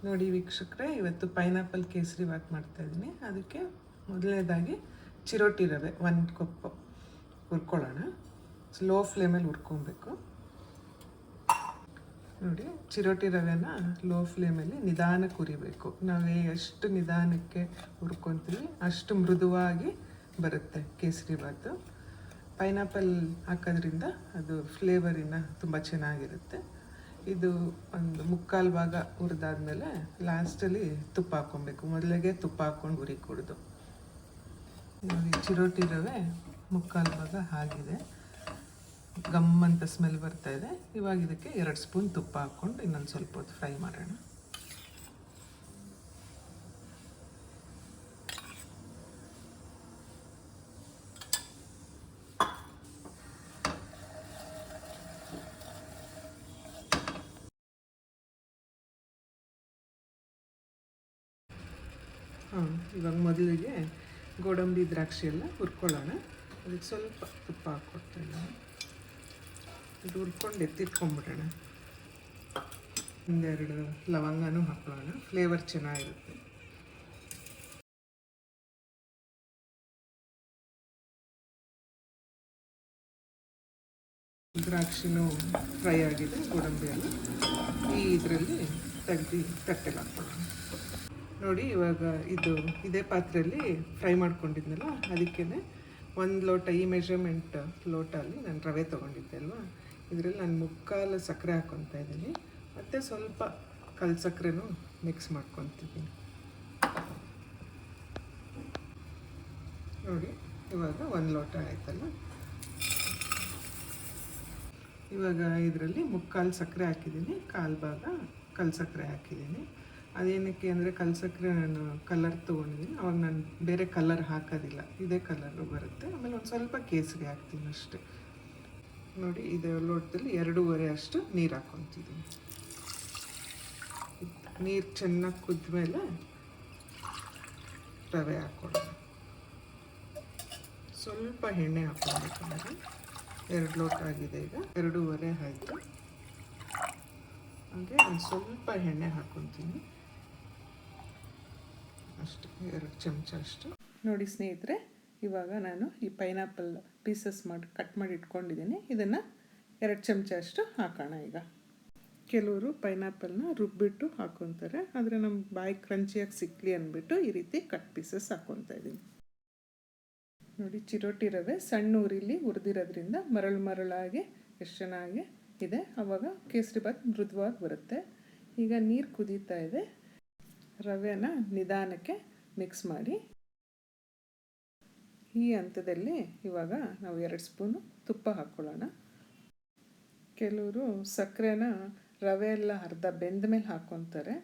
ನೋಡಿ ವೀಕ್ಷಕರೇ, ಇವತ್ತು ಪೈನಾಪಲ್ ಕೇಸರಿ ಬಾತ್ ಮಾಡ್ತಾಯಿದ್ದೀನಿ. ಅದಕ್ಕೆ ಮೊದಲನೇದಾಗಿ ಚಿರೋಟಿ ರವೆ 1 ಕಪ್ ಹುರ್ಕೊಳ್ಳೋಣ. ಲೋ ಫ್ಲೇಮಲ್ಲಿ ಹುರ್ಕೊಬೇಕು. ನೋಡಿ, ಚಿರೋಟಿ ರವೆನ ಲೋ ಫ್ಲೇಮಲ್ಲಿ ನಿಧಾನಕ್ಕೆ ಹುರಿಬೇಕು. ನಾವು ಎಷ್ಟು ನಿಧಾನಕ್ಕೆ ಹುರ್ಕೊತೀವಿ ಅಷ್ಟು ಮೃದುವಾಗಿ ಬರುತ್ತೆ ಕೇಸರಿ ಬಾತು. ಪೈನಾಪಲ್ ಹಾಕೋದ್ರಿಂದ ಅದು ಫ್ಲೇವರಿನ ತುಂಬ ಚೆನ್ನಾಗಿರುತ್ತೆ. ಇದು ಒಂದು 3/4 ಭಾಗ ಹುರಿದಾದ್ಮೇಲೆ ಲಾಸ್ಟಲ್ಲಿ ತುಪ್ಪ ಹಾಕ್ಕೊಬೇಕು. ಮೊದಲಿಗೆ ತುಪ್ಪ ಹಾಕ್ಕೊಂಡು ಹುರಿ ಕುಡಿದು ನೋಡಿ, ಚಿರೋಟಿ ರವೆ 3/4 ಭಾಗ ಆಗಿದೆ. ಗಮ್ಮಂತ ಸ್ಮೆಲ್ ಬರ್ತಾಯಿದೆ. ಇವಾಗ ಇದಕ್ಕೆ 2 ಸ್ಪೂನ್ ತುಪ್ಪ ಹಾಕ್ಕೊಂಡು ಇನ್ನೊಂದು ಸ್ವಲ್ಪ ಹೊತ್ತು ಫ್ರೈ ಮಾಡೋಣ. ಇವಾಗ ಮೊದಲಿಗೆ ಗೋಡಂಬಿ ದ್ರಾಕ್ಷಿ ಎಲ್ಲ ಹುರ್ಕೊಳ್ಳೋಣ. ಅದಕ್ಕೆ ಸ್ವಲ್ಪ ತುಪ್ಪ ಹಾಕ್ಕೊಡ್ತೇನೆ. ಇದು ಹುರ್ಕೊಂಡು ಎತ್ತಿಟ್ಕೊಂಡ್ಬಿಡೋಣ. ಒಂದೆರಡು ಲವಂಗನೂ ಹಾಕೊಳ್ಳೋಣ, ಫ್ಲೇವರ್ ಚೆನ್ನಾಗಿರುತ್ತೆ. ದ್ರಾಕ್ಷಿನೂ ಫ್ರೈ ಆಗಿದೆ, ಗೋಡಂಬಿ ಎಲ್ಲ ಇದರಲ್ಲಿ ತೆಗ್ದು ತಟ್ಟೆಗೆ ಹಾಕ್ಕೊಳ್ಳೋಣ. ನೋಡಿ, ಇವಾಗ ಇದೇ ಪಾತ್ರೆಯಲ್ಲಿ ಫ್ರೈ ಮಾಡ್ಕೊಂಡಿದ್ನಲ್ಲ, ಅದಕ್ಕೇ 1 ಲೋಟ, ಈ ಮೆಷರ್ಮೆಂಟ್ ಲೋಟಲ್ಲಿ ನಾನು ರವೆ ತೊಗೊಂಡಿದ್ದೆ ಅಲ್ವಾ, ಇದರಲ್ಲಿ ನಾನು 3/4 ಸಕ್ಕರೆ ಹಾಕ್ಕೊತಾ ಇದ್ದೀನಿ. ಮತ್ತು ಸ್ವಲ್ಪ ಕಲ್ ಸಕ್ಕರೆನೂ ಮಿಕ್ಸ್ ಮಾಡ್ಕೊತಿದ್ದೀನಿ. ನೋಡಿ, ಇವಾಗ 1 ಲೋಟ ಆಯ್ತಲ್ಲ. ಇವಾಗ ಇದರಲ್ಲಿ 3/4 ಸಕ್ಕರೆ ಹಾಕಿದ್ದೀನಿ, 1/4 ಭಾಗ ಕಲ್ ಸಕ್ಕರೆ ಹಾಕಿದ್ದೀನಿ. ಅದೇನಕ್ಕೆ ಅಂದರೆ ಕಲ್ ಸಕ್ಕರೆ ನಾನು ಕಲರ್ ತೊಗೊಂಡಿದ್ದೀನಿ. ಅವಾಗ ನಾನು ಬೇರೆ ಕಲರ್ ಹಾಕೋದಿಲ್ಲ, ಇದೇ ಕಲರು ಬರುತ್ತೆ. ಆಮೇಲೆ ಒಂದು ಸ್ವಲ್ಪ ಕೇಸರಿ ಹಾಕ್ತೀನಿ ಅಷ್ಟೇ. ನೋಡಿ, ಇದೇ ಲೋಟದಲ್ಲಿ 2.5 ಅಷ್ಟು ನೀರು ಹಾಕ್ಕೊತಿದ್ದೀನಿ. ನೀರು ಚೆನ್ನಾಗಿ ಕುದ್ಮೇಲೆ ರವೆ ಹಾಕ್ಕೊಳ್ಳೋಣ. ಸ್ವಲ್ಪ ಎಣ್ಣೆ ಹಾಕ್ಕೊಬೇಕು. ಅಂದರೆ 2 ಲೋಟ ಆಗಿದೆ, ಈಗ 2.5 ಆಯಿತು. ಹಾಗೆ ಒಂದು ಸ್ವಲ್ಪ ಎಣ್ಣೆ ಹಾಕ್ಕೊತೀನಿ ಅಷ್ಟು, 2 ಚಮಚ ಅಷ್ಟು. ನೋಡಿ ಸ್ನೇಹಿತರೆ, ಇವಾಗ ನಾನು ಈ ಪೈನಾಪಲ್ ಪೀಸಸ್ ಕಟ್ ಮಾಡಿ ಇಟ್ಕೊಂಡಿದ್ದೀನಿ. ಇದನ್ನು 2 ಚಮಚ ಅಷ್ಟು ಹಾಕೋಣ. ಈಗ ಕೆಲವರು ಪೈನಾಪಲ್ನ ರುಬ್ಬಿಟ್ಟು ಹಾಕ್ಕೊತಾರೆ, ಆದರೆ ನಮ್ಗೆ ಬಾಯಿ ಕ್ರಂಚಿಯಾಗಿ ಸಿಕ್ಕಲಿ ಅಂದ್ಬಿಟ್ಟು ಈ ರೀತಿ ಕಟ್ ಪೀಸಸ್ ಹಾಕ್ಕೊತಾ ಇದ್ದೀನಿ. ನೋಡಿ, ಚಿರೋಟಿ ರವೆ ಸಣ್ಣ ಉರಿಲಿ ಹುರಿದಿರೋದ್ರಿಂದ ಮರಳಾಗಿ ಎಷ್ಟು ಚೆನ್ನಾಗಿ ಇದೆ. ಆವಾಗ ಕೇಸರಿ ಬಾತ್ ಮೃದುವಾಗಿ ಬರುತ್ತೆ. ಈಗ ನೀರು ಕುದೀತಾ ಇದೆ. ರವೆನ ನಿಧಾನಕ್ಕೆ ಮಿಕ್ಸ್ ಮಾಡಿ. ಈ ಹಂತದಲ್ಲಿ ಇವಾಗ ನಾವು 2 ಸ್ಪೂನು ತುಪ್ಪ ಹಾಕ್ಕೊಳ್ಳೋಣ. ಕೆಲವರು ಸಕ್ಕರೆನ ರವೆ ಎಲ್ಲ ಅರ್ಧ ಬೆಂದ ಮೇಲೆ ಹಾಕ್ಕೊತಾರೆ,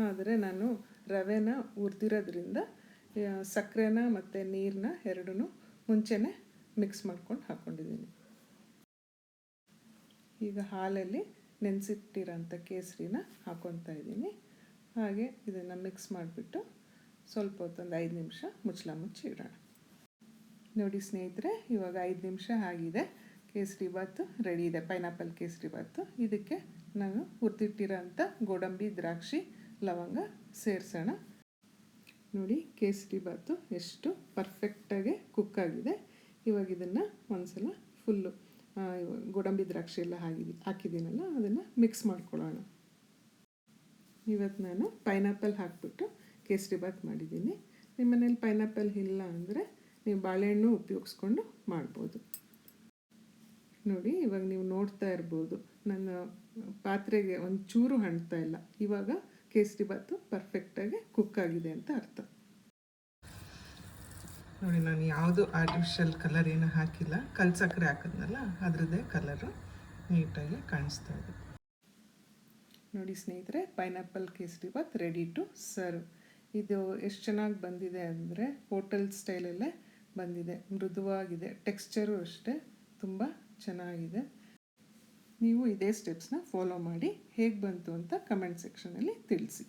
ಆದರೆ ನಾನು ರವೆನ ಹುರಿದಿರೋದ್ರಿಂದ ಸಕ್ಕರೆನ ಮತ್ತು ನೀರನ್ನ ಎರಡೂ ಮುಂಚೆನೇ ಮಿಕ್ಸ್ ಮಾಡ್ಕೊಂಡು ಹಾಕ್ಕೊಂಡಿದ್ದೀನಿ. ಈಗ ಹಾಲಲ್ಲಿ ನೆನೆಸಿಟ್ಟಿರೋಂಥ ಕೇಸರಿನ ಹಾಕ್ಕೊತಾ ಇದ್ದೀನಿ. ಹಾಗೆ ಇದನ್ನು ಮಿಕ್ಸ್ ಮಾಡಿಬಿಟ್ಟು ಸ್ವಲ್ಪ ಹೊತ್ತೊಂದು 5 ನಿಮಿಷ ಮುಚ್ಚಳ ಮುಚ್ಚಿ ಇಡೋಣ. ನೋಡಿ ಸ್ನೇಹಿತರೆ, ಇವಾಗ 5 ನಿಮಿಷ ಆಗಿದೆ. ಕೇಸರಿ ಬಾತು ರೆಡಿ ಇದೆ, ಪೈನಾಪಲ್ ಕೇಸರಿ ಬಾತು. ಇದಕ್ಕೆ ನಾನು ಹುರಿದಿಟ್ಟಿರೋಂಥ ಗೋಡಂಬಿ ದ್ರಾಕ್ಷಿ ಲವಂಗ ಸೇರಿಸೋಣ. ನೋಡಿ, ಕೇಸರಿ ಬಾತು ಎಷ್ಟು ಪರ್ಫೆಕ್ಟಾಗಿ ಕುಕ್ಕಾಗಿದೆ. ಇವಾಗ ಇದನ್ನು ಒಂದ್ಸಲ ಫುಲ್ಲು ಗೋಡಂಬಿ ದ್ರಾಕ್ಷಿ ಎಲ್ಲ ಹಾಕಿದ್ದೀನಲ್ಲ, ಅದನ್ನು ಮಿಕ್ಸ್ ಮಾಡ್ಕೊಳ್ಳೋಣ. ಇವತ್ತು ನಾನು ಪೈನಾಪಲ್ ಹಾಕಿಬಿಟ್ಟು ಕೇಸರಿ ಬಾತ್ ಮಾಡಿದ್ದೀನಿ. ನಿಮ್ಮ ಮನೇಲಿ ಪೈನಾಪಲ್ ಇಲ್ಲ ಅಂದರೆ ನೀವು ಬಾಳೆಹಣ್ಣು ಉಪಯೋಗಿಸ್ಕೊಂಡು ಮಾಡ್ಬೋದು. ನೋಡಿ, ಇವಾಗ ನೀವು ನೋಡ್ತಾ ಇರ್ಬೋದು, ನನ್ನ ಪಾತ್ರೆಗೆ ಒಂದು ಚೂರು ಹಣ್ತಾ ಇಲ್ಲ. ಇವಾಗ ಕೇಸರಿ ಬಾತು ಪರ್ಫೆಕ್ಟಾಗಿ ಕುಕ್ಕಾಗಿದೆ ಅಂತ ಅರ್ಥ. ನೋಡಿ, ನಾನು ಯಾವುದು ಆರ್ಟಿಫಿಷಿಯಲ್ ಕಲರ್ ಏನೂ ಹಾಕಿಲ್ಲ. ಕಲ್ ಸಕ್ಕರೆ ಹಾಕಿದ್ನಲ್ಲ, ಅದರದ್ದೇ ಕಲರು ನೀಟಾಗಿ ಕಾಣಿಸ್ತಾ ಇದೆ. ನೋಡಿ ಸ್ನೇಹಿತರೆ, pineapple kesari bath ready to serve. ಇದು ಎಷ್ಟು ಚೆನ್ನಾಗಿ ಬಂದಿದೆ ಅಂದರೆ ಹೋಟೆಲ್ ಸ್ಟೈಲಲ್ಲೇ ಬಂದಿದೆ. ಮೃದುವಾಗಿದೆ, ಟೆಕ್ಸ್ಚರು ಅಷ್ಟೇ ತುಂಬ ಚೆನ್ನಾಗಿದೆ. ನೀವು ಇದೇ ಸ್ಟೆಪ್ಸ್ನ ಫಾಲೋ ಮಾಡಿ ಹೇಗೆ ಬಂತು ಅಂತ ಕಮೆಂಟ್ ಸೆಕ್ಷನಲ್ಲಿ ತಿಳಿಸಿ.